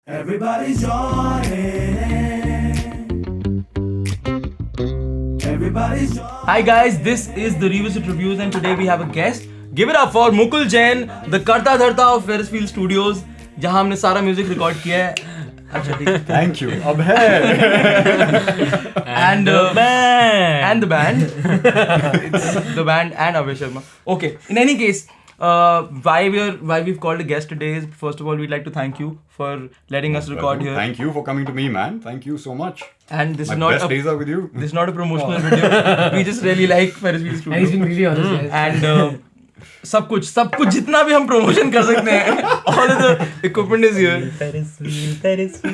Everybody's joining in. Everybody's joining. Hi guys, this is the Revisit Reviews and today we have a guest. Give it up for Mukul Jain, the Karta Dharta of Ferris Studios, जहाँ हमने सारा music record किया है. अच्छा ठीक है. Thank you. अब है. And the band. It's the band and Abhay Sharma. Okay. In any case, why we've called a guest today is, first of all, we'd like to thank you for letting us record here. Thank you for coming to me, man. Thank you so much. And this My is not best days are with you. This is not a promotional video. We just really like Ferris Studios. And he's been really honest, guys. And सब कुछ जितना भी हम promotion कर सकते हैं, all of the equipment is here.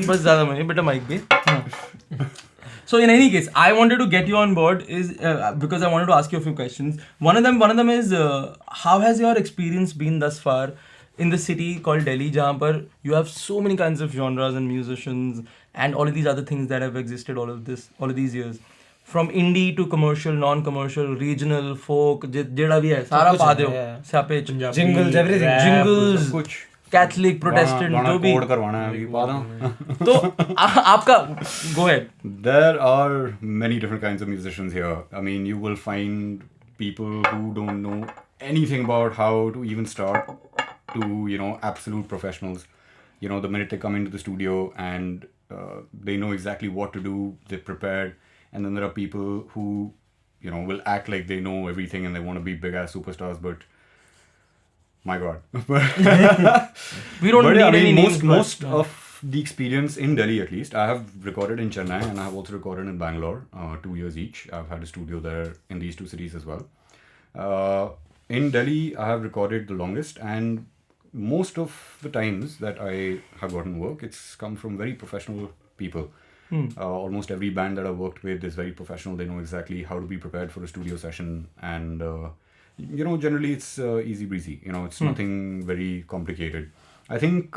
बस ज़्यादा मनी, बेटा माइक भी. So in any case, I wanted to get you on board because I wanted to ask you a few questions. One of them is how has your experience been thus far in the city called Delhi, जहाँ पर you have so many kinds of genres and musicians and all of these other things that have existed all of these years. From indie to commercial, non-commercial, regional, folk, जेड़ा भी है, सारा पा दो. सापे Jingles, everything. Jingles, कुछ Catholic, Protestant, जो भी. Code करवाना है अभी पा दूं. तो आपका go ahead. There are many different kinds of musicians here. I mean, you will find people who don't know anything about how to even start to, absolute professionals. The minute they come into the studio and they know exactly what to do, they're prepared. And then there are people who, will act like they know everything and they want to be big ass superstars, but my God. We don't need any names. Most of the experience in Delhi, at least, I have recorded in Chennai and I have also recorded in Bangalore, 2 years each. I've had a studio there in these two cities as well. In Delhi, I have recorded the longest, and most of the times that I have gotten work, it's come from very professional people. Almost every band that I've worked with is very professional. They know exactly how to be prepared for a studio session, and generally it's easy breezy. It's nothing very complicated. I think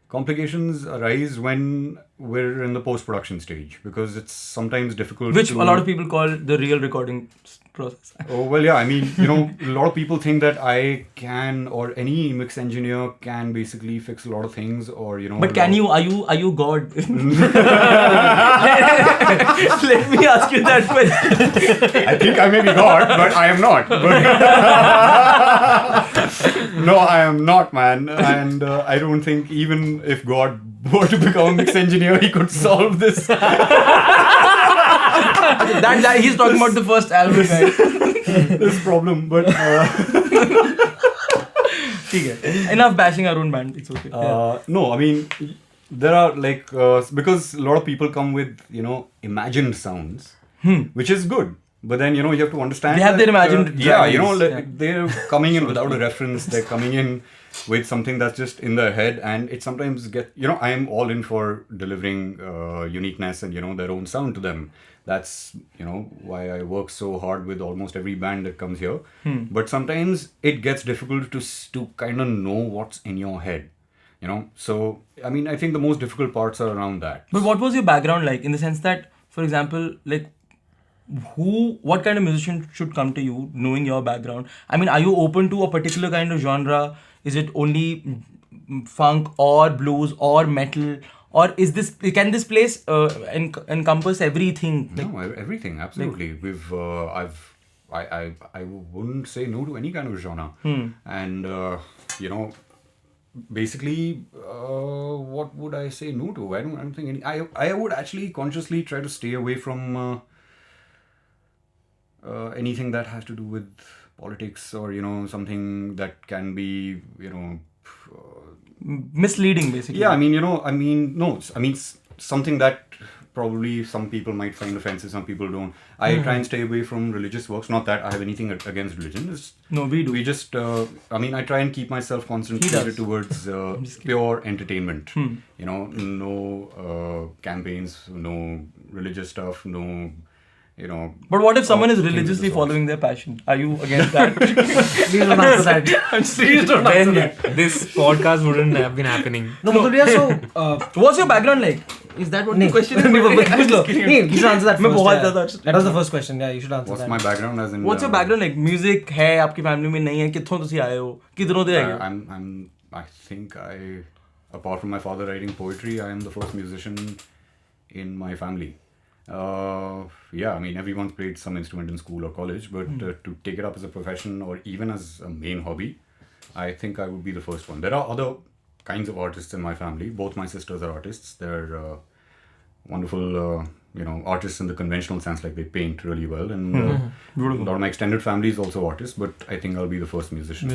complications arise when we're in the post-production stage because it's sometimes difficult. Which a lot of people call the real recording process. Oh well, yeah. I mean, a lot of people think that I can, or any mix engineer can, basically fix a lot of things, or But can you? Are you God? Let me ask you that question. I think I may be God, but I am not. No, I am not, man. And I don't think even if God were to become a mix engineer, he could solve this. that he's talking about the first album, guys. This problem, but ठीक है. Enough bashing our own band. It's okay. no, I mean, there are because a lot of people come with imagined sounds, which is good. But then you have to understand. They have their imagined. They're coming in without a reference. They're coming in with something that's just in their head, and it sometimes I am all in for delivering uniqueness and their own sound to them. That's why I work so hard with almost every band that comes here. But sometimes it gets difficult to kind of know what's in your head. So I mean, I think the most difficult parts are around that. But what was your background like, in the sense that, for example, what kind of musician should come to you knowing your background? I mean, are you open to a particular kind of genre? Is it only funk or blues or metal? Or can this place encompass everything? No, everything, absolutely. I wouldn't say no to any kind of genre. And basically, what would I say no to? I don't think any. I would actually consciously try to stay away from anything that has to do with politics or something that can be misleading, basically. Yeah, something that probably some people might find offensive, some people don't. I try and stay away from religious works. Not that I have anything against religion. No, we do. We just, I try and keep myself concentrated towards pure entertainment. No campaigns, no religious stuff, no. But what if someone is religiously following their passion? Are you against that? Please don't answer that. Please don't answer that. This podcast wouldn't have been happening. No, so what's your background like? Is that what the question is? You should answer that first. That was the first question. Yeah, you should answer What's that. my background as in? What's your background like? Music है आपकी family में नहीं है, कित्थों तुसी आए हो? किधरों दे आए हो? I think I apart from my father writing poetry, I am the first musician in my family. Yeah, I mean, everyone's played some instrument in school or college, but to take it up as a profession or even as a main hobby, I think I would be the first one. There are other kinds of artists in my family. Both my sisters are artists. They're wonderful, artists in the conventional sense, like they paint really well. And a lot of my extended family is also artists, but I think I'll be the first musician.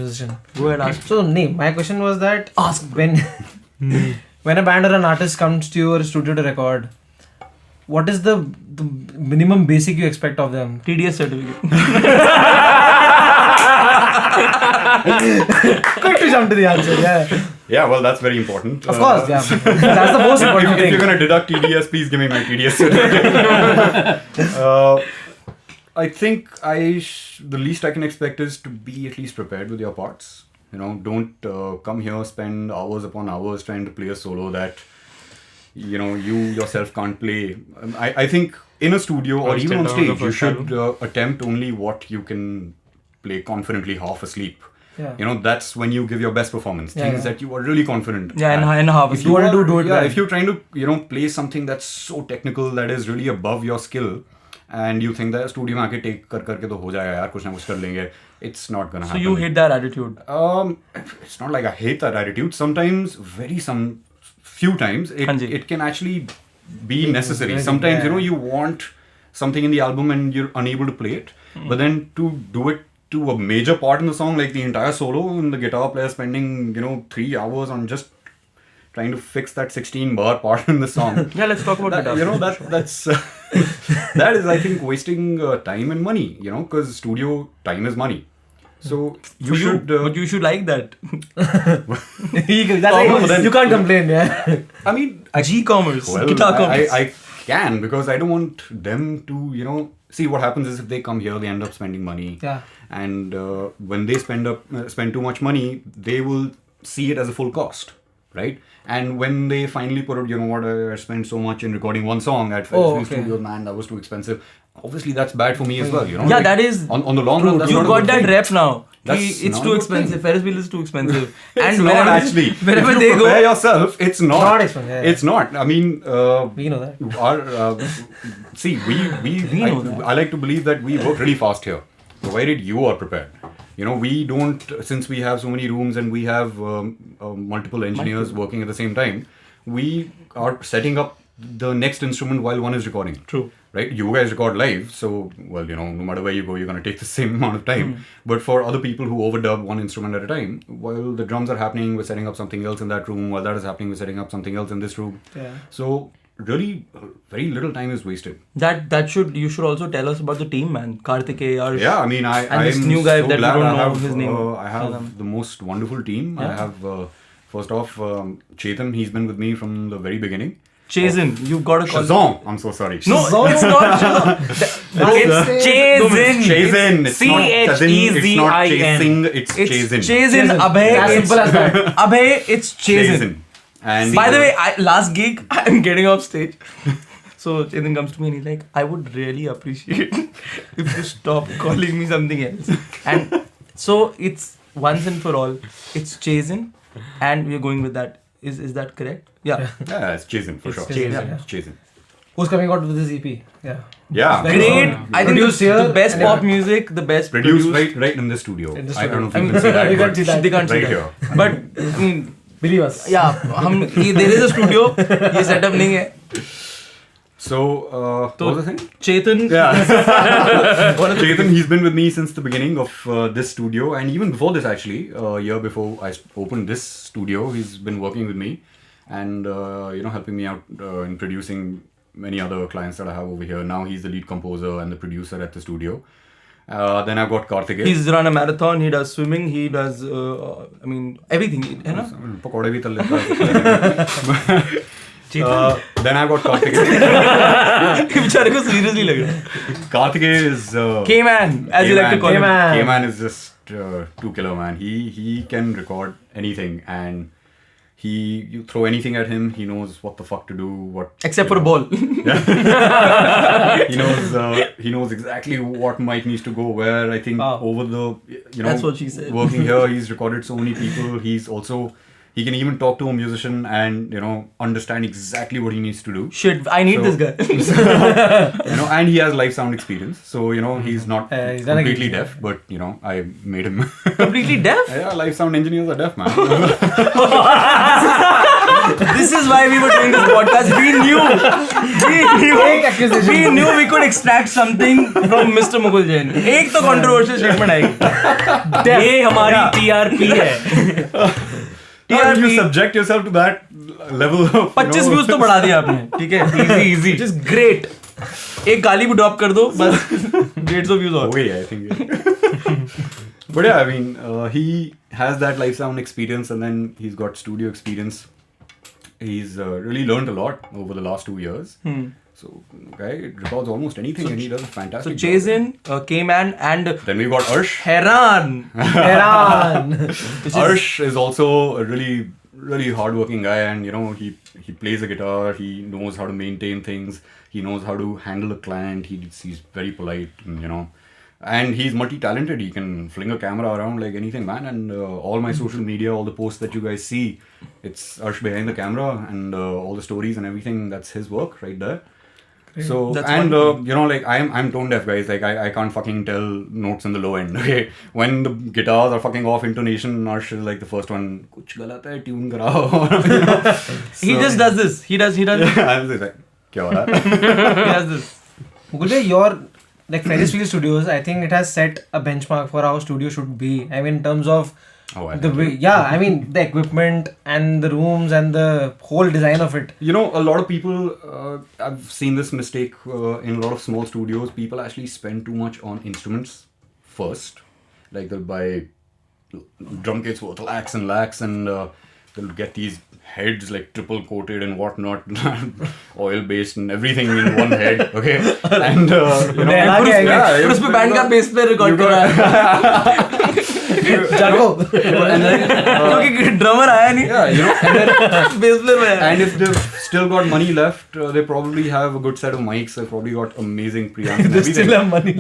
Go ahead, ask. So, my question was that when a band or an artist comes to your studio to record, what is the minimum basic you expect of them? TDS certificate. Quick to jump to the answer, yeah. Yeah, well, that's very important. Of course, yeah. That's the most important If thing. you're going to deduct TDS, please give me my TDS certificate. I think the least I can expect is to be at least prepared with your parts. Don't come here, spend hours upon hours trying to play a solo that you yourself can't play. I think in a studio or even on stage, you should attempt only what you can play confidently half asleep. Yeah. That's when you give your best performance. Things that you are really confident. Yeah, and half. If you want to do it well. If you're trying to, play something that's so technical that is really above your skill, and you think that studio mein aake take karke to ho jayega yaar, kuch na kuch kar lenge, it's not gonna happen. So you hate that attitude? It's not like I hate that attitude. Sometimes, few times, it can actually be necessary. Sometimes, you want something in the album and you're unable to play it, but then to do it to a major part in the song, like the entire solo, and the guitar player spending 3 hours on just trying to fix that 16 bar part in the song. Yeah, let's talk about guitar. That's that is, I think, wasting time and money. Because studio time is money. So you should. But you should like that. You can't complain, yeah. I mean, G-commerce, well, guitar commerce. I can, because I don't want them to, see what happens is if they come here, they end up spending money. Yeah. And when they spend too much money, they will see it as a full cost, right? And when they finally put out, I spent so much in recording one song at Ferris Studios, man, that was too expensive. Obviously, that's bad for me as well, Yeah, that is... On the long run, that's you not a got good that thing. rep now. That's It's not too a good expensive. thing. Ferris wheel is too expensive. It's And not actually. wherever If they you go... prepare yourself, it's not. Not expensive, yeah. It's not. I mean... We know that. See, I like to believe that we work really fast here, provided you are prepared. We don't, since we have so many rooms and we have multiple engineers working at the same time, we are setting up the next instrument while one is recording. True. Right? You guys record live, so, well, no matter where you go, you're going to take the same amount of time. But for other people who overdub one instrument at a time, while the drums are happening, we're setting up something else in that room. While that is happening, we're setting up something else in this room. Yeah. So, really, very little time is wasted. You should also tell us about the team, man. Karthikeya. Yeah, I mean, And this I'm new guy so that we glad don't I know have, his name. I have the most wonderful team. Yeah. I have, first off, Chetan. He's been with me from the very beginning. Chazen. You've got to call Shazam. I'm so sorry. No, it's not Shazam. It's Chazen. Chazen. It's not Chazin. It's not Chezin. chasing. It's It's Chazen. Chazen. Abhay. As simple as that. Abhay, it's Chazen. Chazen. And By the way, last gig, I'm getting off stage. So Chetan comes to me and he's like, I would really appreciate if you stop calling me something else. And so it's once and for all, it's Chazen, and we're going with that. Is that correct? Yeah. yeah, it's Chazen for sure. Chazen. Yeah, it's Chazen. Who's coming out with this EP? Yeah. Yeah. Great. I think Produced here the best and pop music, the best Produced right in the studio. In the I don't know if I you mean, can see that. you but can see that. They can't see right that. here. But I mean, Believe us. yeah, there is a studio. ये setup नहीं है. So, what was the thing? Chetan. Yeah. Chetan, he's been with me since the beginning of this studio, and even before this, actually, a year before I opened this studio, he's been working with me and helping me out in producing many other clients that I have over here. Now he's the lead composer and the producer at the studio. Then I've got Karthikeya. He's run a marathon. He does swimming. He does, everything. है ना? पकौड़े भी तल लेता है. Then I've got Karthikeya. बेचारे को seriously लग रहा है. Karthikeya is K-Man, as you like to call him. K-Man is just too killer, man. He can record anything, and you throw anything at him, he knows what the fuck to do. Except for a ball. He knows exactly what mic needs to go where. I think over the That's what she said. working here, he's recorded so many people. He's also He can even talk to a musician and understand exactly what he needs to do. Shit, I need So- this guy. And he has live sound experience, so he's not he's done a completely good job. deaf, but I made him. Completely deaf? Yeah, live sound engineers are deaf, man. This is why we were doing this podcast. We knew we could extract something from Mr. Mukul Jain. एक तो controversial statement आएगी. ये हमारी TRP है. You subject yourself to that level of 25 views तो बढ़ा दिया आपने, ठीक है? Easy. Which is great. एक गाली भी drop कर दो, बस 150 views और. way, I think. But yeah, I mean, he has that live sound experience, and then he's got studio experience. He's really learned a lot over the last 2 years. So, guy records almost anything, and he does a fantastic So job. Jason, Kaman, and Then we got Arsh. Heran. Arsh is also a really, really hardworking guy, and he plays the guitar. He knows how to maintain things. He knows how to handle a client. He's very polite, and he's multi-talented. He can fling a camera around like anything, man. And all my social media, all the posts that you guys see, it's Arsh behind the camera, and all the stories and everything. That's his work right there. So That's and I'm tone deaf, guys. Like I can't fucking tell notes in the low end. Okay, when the guitars are fucking off intonation, Arsh is like the first one. Kuch galat hai, tune karao. He just does this. He does. I'm just like, kya ho raha hai? He does this. Mukul Jain, your Ferris Studios, I think it has set a benchmark for how studio should be. I mean, in terms of Oh, I the think way, I mean, the equipment and the rooms and the whole design of it. a lot of people, I've seen this mistake in a lot of small studios. People actually spend too much on instruments first. Like they'll buy drum kits worth lakhs and lakhs, and they'll get these heads like triple coated and whatnot, oil based and everything in one head. Okay, and फिर उसमें band का base player record कर रहा है. क्योंकि drummer आया नहीं. Base player में. And if they've still got money left, they probably have a good set of mics. They've probably got amazing preamps and They everything. still have money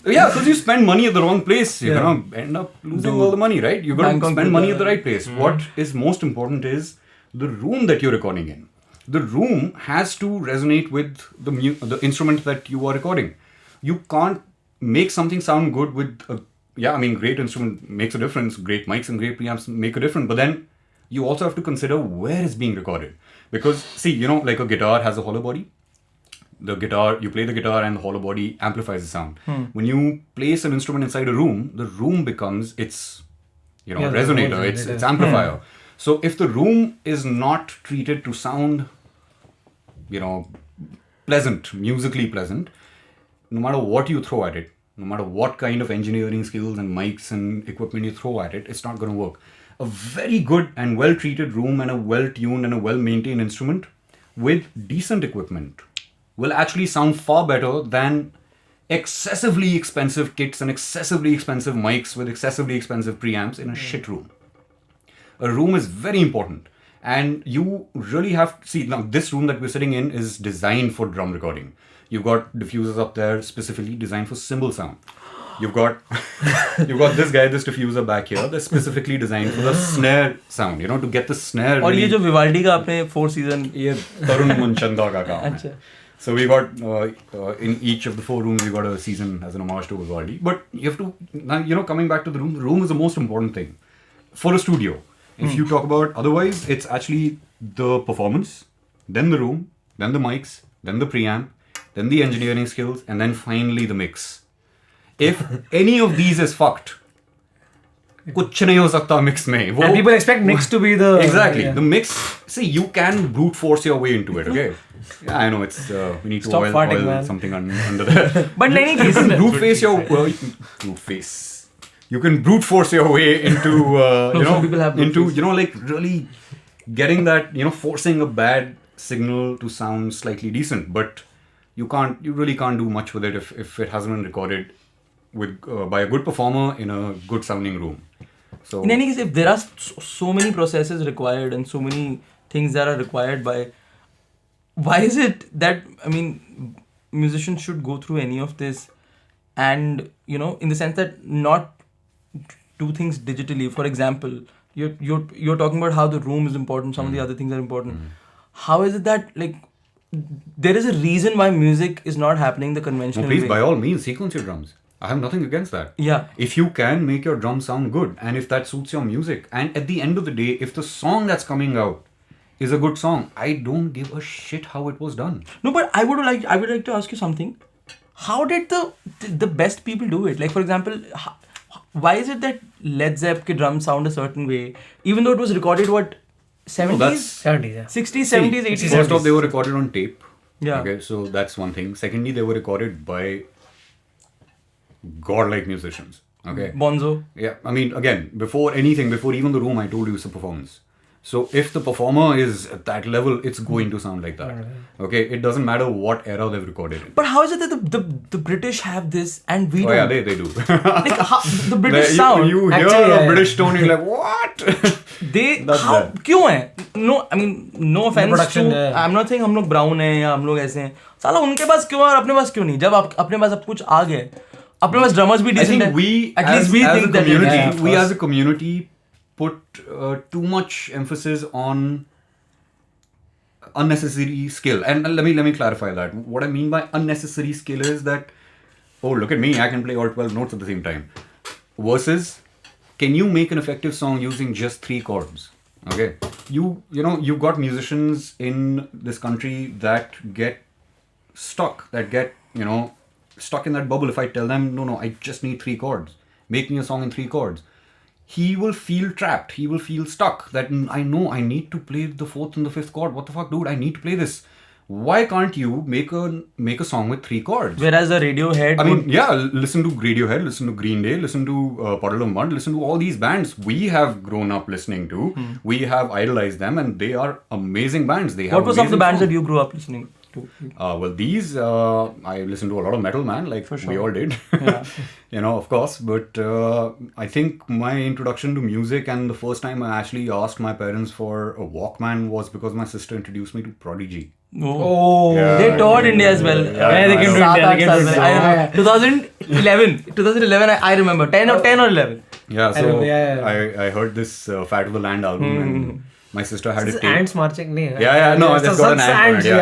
Yeah, because you spend money at the wrong place, you're gonna end up losing all the money, right? You're gonna Bangkok spend with money the- at the right place. What is most important is the room that you're recording in. The room has to resonate with the instrument that you are recording. You can't make something sound good with great instrument makes a difference. Great mics and great preamps make a difference. But then you also have to consider where it's being recorded. Because see, like a guitar has a hollow body. You play the guitar and the hollow body amplifies the sound. When you place an instrument inside a room, the room becomes its resonator, its amplifier. So if the room is not treated to sound pleasant, musically pleasant, no matter what you throw at it, no matter what kind of engineering skills and mics and equipment you throw at it, it's not going to work. A very good and well treated room and a well tuned and a well maintained instrument with decent equipment will actually sound far better than excessively expensive kits and excessively expensive mics with excessively expensive preamps in a shit room. A room is very important, and you really have to see. Now this room that we're sitting in is designed for drum recording. You've got diffusers up there specifically designed for cymbal sound. You've got this guy, this diffuser back here, that's specifically designed for the snare sound, to get the snare. और ये जो Vivaldi का आपने 4 season ये तरुण मुनचंदा का काम है. अच्छा. So we got in each of the 4 rooms we got a season as an homage to Vivaldi. But you have to now coming back to the room. The room is the most important thing for a studio. If you talk about otherwise, it's actually the performance, then the room, then the mics, then the preamp, then the engineering skills, and then finally the mix. If any of these is fucked, कुछ नहीं हो सकता mix में. And people expect mix to be the Exactly. The mix, see, you can brute force your way into it, okay? Yeah, I know it's, we need to Stop oil farting, man. something under there. But in any case, brute face. You can brute force your way into, some people have brute into, face. like really getting that, forcing a bad signal to sound slightly decent. But you really can't do much with it if it hasn't been recorded with by a good performer in a good sounding room. So in any case, if there are so many processes required and so many things that are required why is it that, musicians should go through any of this and, in the sense that not do things digitally? For example, you're talking about how the room is important, some of the other things are important. How is it that like there is a reason why music is not happening the conventional Please, way? by all means, sequence your drums. I have nothing against that. Yeah. If you can make your drums sound good, and if that suits your music, and at the end of the day, if the song that's coming out is a good song, I don't give a shit how it was done. No, but I would like to ask you something. How did the best people do it? Like, for example, why is it that Led Zeppelin drums sound a certain way, even though it was recorded 70s, that's- 70s, yeah. 60s, 70s, 80s? First off, they were recorded on tape. Yeah. Okay, so that's one thing. Secondly, they were recorded by godlike musicians. Okay. Bonzo. Yeah, I mean, again, before even the room, I told you it's a performance. So if the performer is at that level, it's going to sound like that. Okay, it doesn't matter what era they've recorded in. But how is it that the British have this and we Oh don't? yeah, they do. Like how, the British sound. You hear Actually, a yeah. British tone, you're like, what? They That's how that. क्यों है? No, I mean no offense production, to. yeah. I'm not saying हम लोग brown हैं या हम लोग ऐसे हैं. साला उनके पास क्यों है और अपने पास क्यों नहीं? जब अपने पास सब कुछ आ गया, अपने पास drummers भी I decent think है. we, At as, least we as think a that community, yeah, of we course. as a community put too much emphasis on unnecessary skill. And let me clarify that. What I mean by unnecessary skill is that, oh, look at me, I can play all 12 notes at the same time. Versus, can you make an effective song using just 3 chords? Okay, you've got musicians in this country that get stuck in that bubble. If I tell them, no, I just need 3 chords, make me a song in 3 chords, he will feel trapped, he will feel stuck, that I know I need to play the 4th and the 5th chord. What the fuck, dude, I need to play this. Why can't you make a song with 3 chords? Whereas the Radiohead. I mean, yeah, listen to Radiohead, listen to Green Day, listen to Puddle of Mud, listen to all these bands we have grown up listening to. We have idolized them, and they are amazing bands. They have what were some of the amazing bands songs. that you grew up listening to? Well, these I listened to a lot of metal, man. Like we all did, Yeah. of course. But I think my introduction to music and the first time I actually asked my parents for a Walkman was because my sister introduced me to Prodigy. Oh, Yeah. they toured India as well. Yeah, they came to Saat, India, aat they came saal to pehle. India. I remember 2011, I remember 10 or 11. Yeah, so remember, yeah. I heard this Fat of the Land album, and my sister had This it is taped. ants marching. No, Yeah, no, it's got an ant on it, ants. yeah,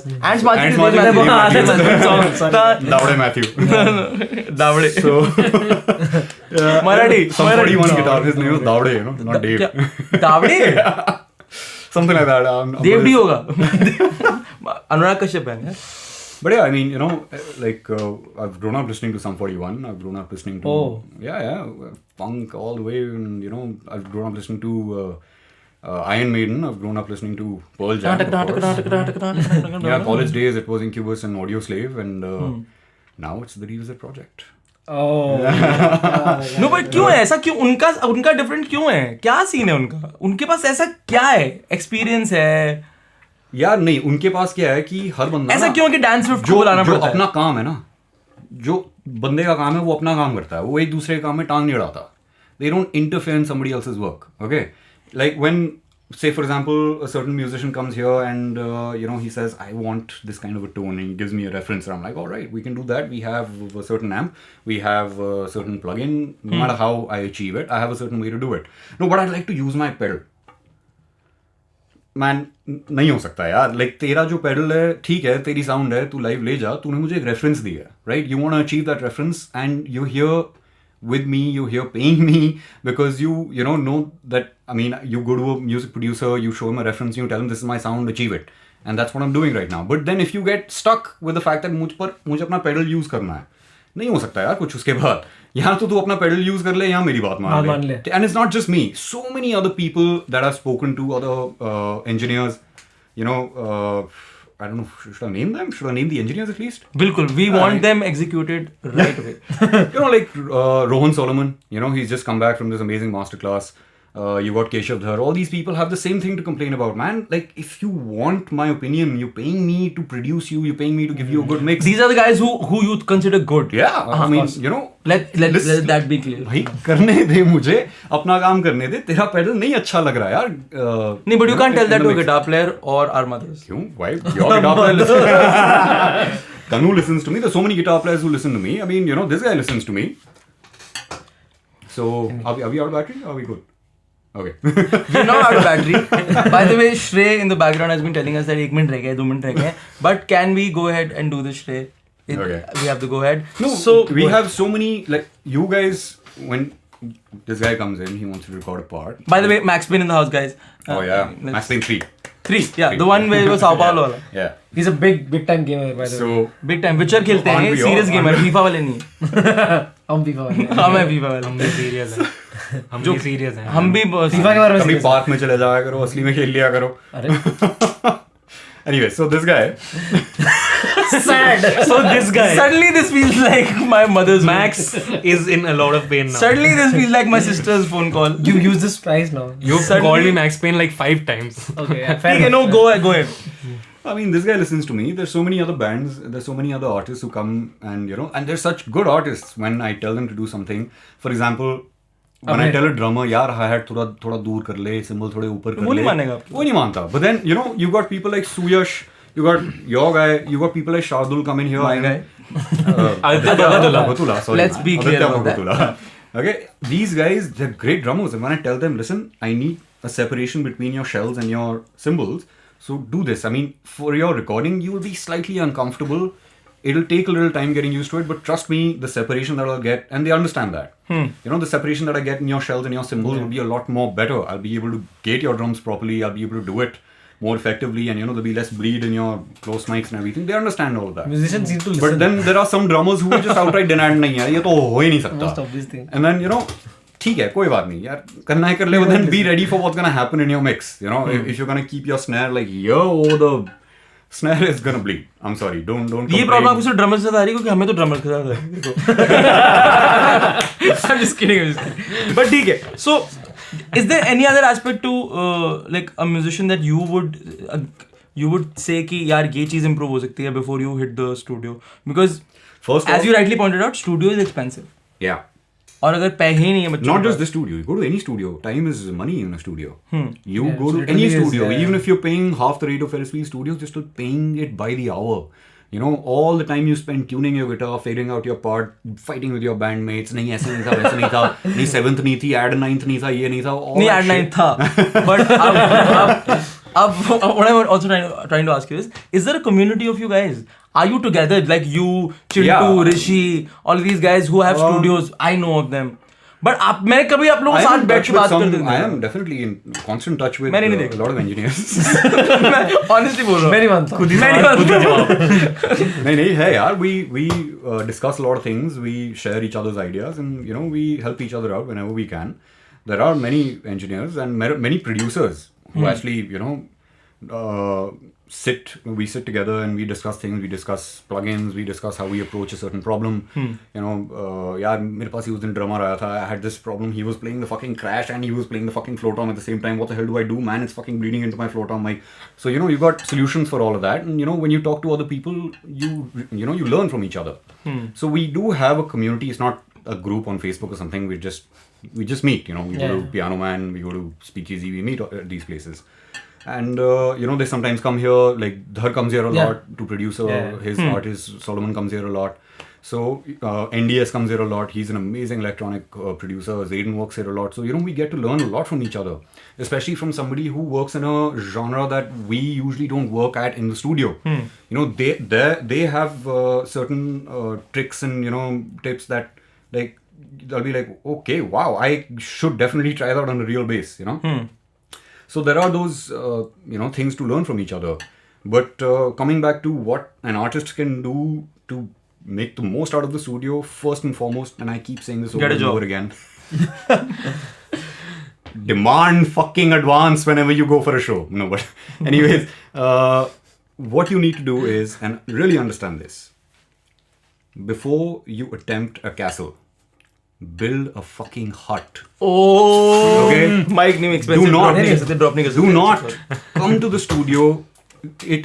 Yeah. Ants marching Ants is marching Dave is Matthews. Dave That's a good song. Davde Matthew. Davde. So Marathi. some 41 Marathi. guitar. His name was Davde, not Dave. Davde? Something like that. Dev D होगा. Anurag Kashyap है. But yeah, I mean, I've grown up listening to Sum 41. I've grown up listening to punk all the way, and I've grown up listening to Iron Maiden. I've grown up listening to Pearl Jam. Of course. Yeah, college days it was Incubus and Audio Slave, and now it's the Revisit Project. Oh. No, but क्यों है ऐसा? क्यों उनका different क्यों है? क्या scene है उनका? उनके पास ऐसा क्या है? Experience है? यार नहीं, उनके पास क्या है कि हर बंदा ऐसा ना, क्यों कि डांस स्विफ्ट को जो बुलाना जो पड़ता है? अपना काम है ना, जो बंदे का काम है वो अपना काम करता है, वो एक दूसरे के काम में टांग नहीं अड़ाता. They don't interfere in somebody else's work. Okay, like when, say for example, a certain musician comes here and he says, I want this kind of a tone, and he gives me a reference, and I'm like, all right, we can do that. We have a certain amp, we have a certain plugin. No matter how I achieve it, I have a certain way to do it. No, but I'd like to use my pedal. Man, नहीं हो सकता यार. Like तेरा जो pedal है, ठीक है, तेरी sound है, तू live ले जा, तूने मुझे एक reference दी है, right? You want to achieve that reference, and you're here with me, you're here paying me because you know that, I mean, you go to a music producer, you show him a reference, you tell him this is my sound, achieve it. And that's what I'm doing right now. But then if you get stuck with the fact that मुझे अपना pedal use करना है, नहीं हो सकता यार कुछ उसके बाद. यहाँ तो तू अपना pedal use कर ले, यहाँ मेरी बात मान ले. And it's not just me. So many other people that I've spoken to, other engineers, I don't know, should I name them? Should I name the engineers at least? बिल्कुल, we want them executed right away. Like Rohan Solomon, he's just come back from this amazing masterclass. You got Keshav Dhar. All these people have the same thing to complain about, man. Like, if you want my opinion, you're paying me to produce you, you're paying me to give you a good mix. These are the guys who you consider good. Yeah, I mean, Let that be clear. भाई करने दे मुझे, अपना काम करने दे. तेरा pedal नहीं अच्छा लग रहा यार. नहीं, but you can't tell that to a guitar player or our mothers. क्यों? Why? Your guitar player listens. Kanu listens to me. There's so many guitar players who listen to me. I mean, this guy listens to me. So, are we out of battery? Or are we good? Okay. We're not out of battery. By the way, Shrey in the background has been telling us that 1 minute reh gaya, 2 minute reh gaya. But can we go ahead and do this, Shrey? Okay. We have to go ahead. No, so we have so many, like, you guys, when this guy comes in, he wants to record a part. By the way, Max Payne in the house, guys. Oh yeah, let's- Max Payne 3. 3, yeah, Three. the one where it was Sao Paulo wala. Yeah. He's a big time gamer by the way. So, Big time. Witcher खेलते हैं, Aren't we all? serious gamer, FIFA वाले नहीं है. हम FIFA वाले हैं. हम हैं FIFA वाले. हम भी सीरियस हैं. हम भी सीरियस हैं. हम भी FIFA के बारे में कभी serious पार्क में चले जाया करो, असली में खेल लिया करो. है. अरे Anyway, so this guy, sad. So this guy, Suddenly this feels like my mother's Max, is in a lot of pain now. Suddenly this feels like my sister's phone call. You use this twice now. You've suddenly- called me Max Payne like 5 times. Okay, yeah, fair Okay, enough. no, go ahead. I mean, this guy listens to me. There's so many other bands, there's so many other artists who come and, and they're such good artists when I tell them to do something. For example, when I tell a drummer, यार hi-hat थोड़ा दूर कर ले, cymbal थोड़े ऊपर कर ले. वो नहीं मानेगा आपको. वो नहीं मानता. But then, you got people like Suyash, you got your guy, you got people like Shardul come in here. My and, guy. Aditya Bhatula, sorry. Let's be clear Aditya about that. Bhatula. Okay, these guys, they're great drummers. And when I tell them, listen, I need a separation between your shells and your cymbals, so do this. I mean, for your recording, you will be slightly uncomfortable. It'll take a little time getting used to it, but trust me, the separation that I'll get, and they understand that. The separation that I get in your shells and your cymbals will be a lot more better. I'll be able to gate your drums properly. I'll be able to do it more effectively, and there'll be less bleed in your close mics and everything. They understand all of that. Musicians seem to listen. But then there are some drummers who just outright deny nahi hai, ye to ho hi nahi sakta. Most obvious thing. And then ठीक है, कोई बात नहीं यार, करना है कर ले, but then be ready for what's gonna happen in your mix. If you're gonna keep your snare like the snare is gonna bleed. I'm sorry, don't ये complain. प्रॉब्लम आपको सिर्फ ड्रमर्स से आ रही है क्योंकि हमें तो ड्रमर्स के साथ है. I'm just kidding. But ठीक है. So is there any other aspect to like a musician that you would say कि यार ये चीज improve हो सकती है before you hit the studio? Because First as off, you rightly pointed out, studio is expensive. yeah. और अगर पैसे ही नहीं है बच्चों Not के just pass- this studio. You go to any studio. Time is money in a studio. You Yeah, go it to literally any is, studio, yeah. even if you're paying half the rate of Ferris studios, you're still paying it by the hour. All the time you spend tuning your guitar, figuring out your part, fighting with your bandmates. नहीं ऐसे नहीं था, वैसे नहीं था, नहीं 7th नहीं थी, add 9th नहीं था, ये नहीं था. all नहीं that add 9 shit. था. But अब what I'm also trying to ask you is there a community of you guys? Are you together like you, Chintu, Yeah. Rishi, all these guys who have studios? I know of them. But मैंने कभी आप लोगों के I am साथ in बैठ touch के with बात some. करते I am definitely in constant touch with मैंने नहीं a देखा. lot of engineers. मैं honestly बोल रहा हूँ. मैं नहीं मानता. मैं नहीं मानता. नहीं है यार. We discuss a lot of things. We share each other's ideas, and we help each other out whenever we can. There are many engineers and many producers who actually we sit together and we discuss things. We discuss plugins. We discuss how we approach a certain problem. यार मेरे पास ही उस दिन drummer आया था. I had this problem. He was playing the fucking crash and he was playing the fucking floor tom at the same time. What the hell do I do? Man, it's fucking bleeding into my floor tom mic. So you got solutions for all of that. And when you talk to other people, you learn from each other. So we do have a community. It's not a group on Facebook or something. We just meet. We go to Piano Man. We go to Speakeasy. We meet at these places. And they sometimes come here, like Dhar comes here a lot to produce his artist. Solomon comes here a lot. So NDS comes here a lot. He's an amazing electronic producer. Zayden works here a lot. So we get to learn a lot from each other, especially from somebody who works in a genre that we usually don't work at in the studio. They have certain tricks and tips that like they'll be like, okay, wow, I should definitely try that on a real bass. So there are those, things to learn from each other. But coming back to what an artist can do to make the most out of the studio, first and foremost, and I keep saying this over and over again, demand fucking advance whenever you go for a show. No, but anyways, what you need to do is, and really understand this, before you attempt a castle, build a fucking hut. Oh, Okay. Mic नहीं expensive. Do not- drop नहीं कर सकते. Do not come to the studio.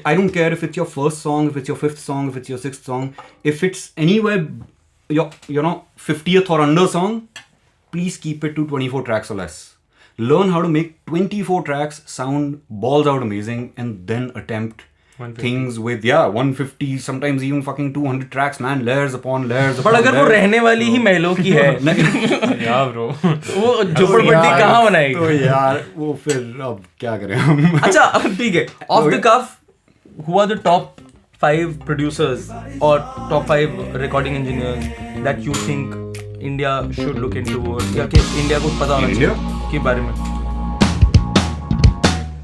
I don't care if it's your first song, if it's your 5th song, if it's your 6th song. If it's anywhere your 50th or under song, please keep it to 24 tracks or less. Learn how to make 24 tracks sound balls out amazing, and then attempt things with 150, sometimes even fucking 200 tracks, man, layers upon layers पर upon अगर वो layers. रहने वाली ही महलों की है Yeah, bro. वो झोपड़पट्टी कहाँ बनाएगी? तो यार वो फिर अब क्या करें हम. अच्छा ठीक है, off the cuff, who are the top 5 producers or top 5 recording engineers that you think India should look into, or या कि India को पता होना चाहिए India? के बारे में?